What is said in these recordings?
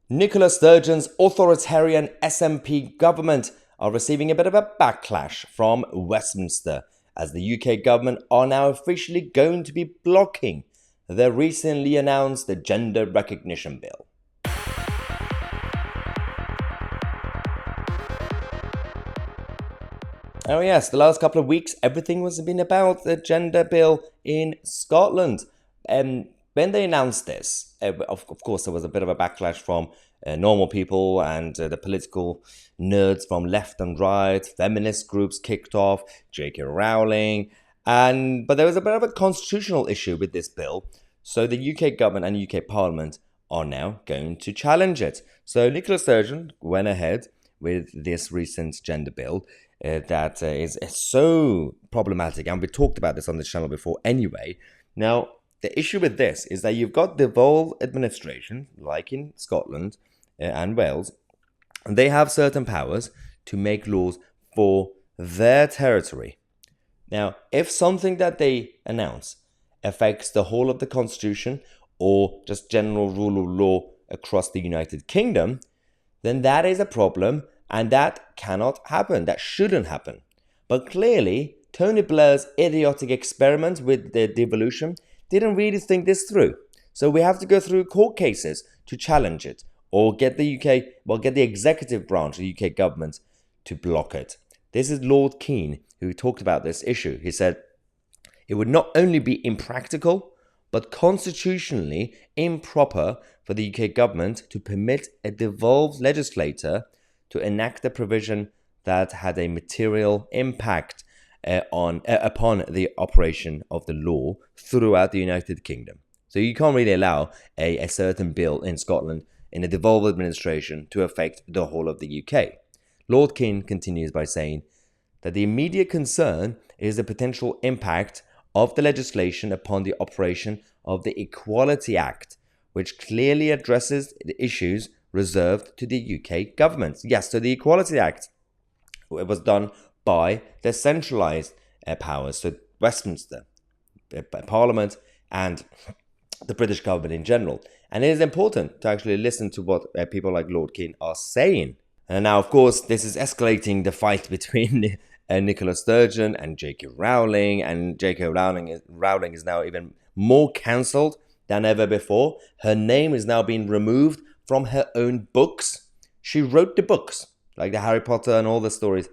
Nicola Sturgeon's authoritarian SNP government are receiving a bit of a backlash from Westminster, as the UK government are now officially going to be blocking the recently announced Gender Recognition Bill. Oh yes, the last couple of weeks, everything was been about the gender bill in Scotland. When they announced this, of course, there was a bit of a backlash from normal people and the political nerds from left and right. Feminist groups kicked off, J.K. Rowling, but there was a bit of a constitutional issue with this bill. So the UK government and UK Parliament are now going to challenge it. So Nicola Sturgeon went ahead with this recent gender bill that is so problematic, and we talked about this on the channel before anyway. Now, the issue with this is that you've got devolved administration, like in Scotland and Wales, and they have certain powers to make laws for their territory. Now, if something that they announce affects the whole of the constitution or just general rule of law across the United Kingdom, then that is a problem, and that cannot happen. That shouldn't happen. But clearly, Tony Blair's idiotic experiment with the devolution didn't really think this through. So we have to go through court cases to challenge it, or get the executive branch of the UK government to block it. This is Lord Keane who talked about this issue. He said it would not only be impractical, but constitutionally improper for the UK government to permit a devolved legislator to enact a provision that had a material impact upon the operation of the law throughout the United Kingdom. So you can't really allow a certain bill in Scotland in a devolved administration to affect the whole of the UK. Lord Keane continues by saying that the immediate concern is the potential impact of the legislation upon the operation of the Equality Act, which clearly addresses the issues reserved to the UK government. Yes, so the Equality Act was done by the centralised powers, so Westminster, Parliament, and the British government in general. And it is important to actually listen to what people like Lord Keane are saying. And now, of course, this is escalating the fight between Nicola Sturgeon and J.K. Rowling, and J.K. Rowling is now even more cancelled than ever before. Her name is now being removed from her own books. She wrote the books, like the Harry Potter and all the stories,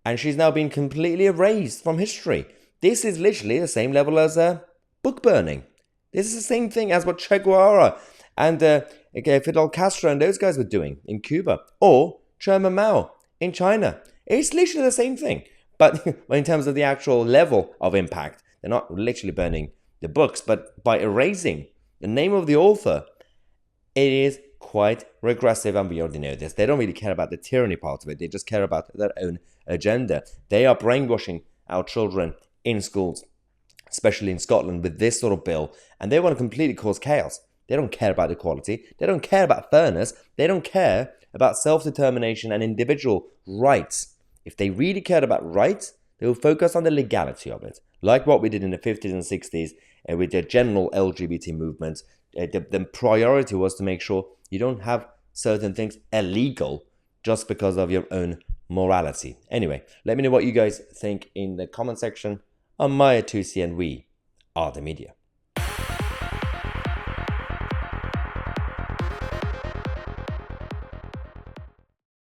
and she's now been completely erased from history. This is literally the same level as book burning. This is the same thing as what Che Guevara and Fidel Castro and those guys were doing in Cuba, or Chairman Mao in China. It's literally the same thing. But in terms of the actual level of impact, they're not literally burning the books, but by erasing the name of the author, it is quite regressive, and we already know this. They don't really care about the tyranny part of it. They just care about their own agenda. They are brainwashing our children in schools, especially in Scotland, with this sort of bill, and they want to completely cause chaos. They don't care about equality. They don't care about fairness. They don't care about self-determination and individual rights. If they really cared about rights, they will focus on the legality of it, like what we did in the 50s and 60s with the general LGBT movement. The priority was to make sure you don't have certain things illegal just because of your own morality. Anyway, let me know what you guys think in the comment section on my Tousi, and we are the media.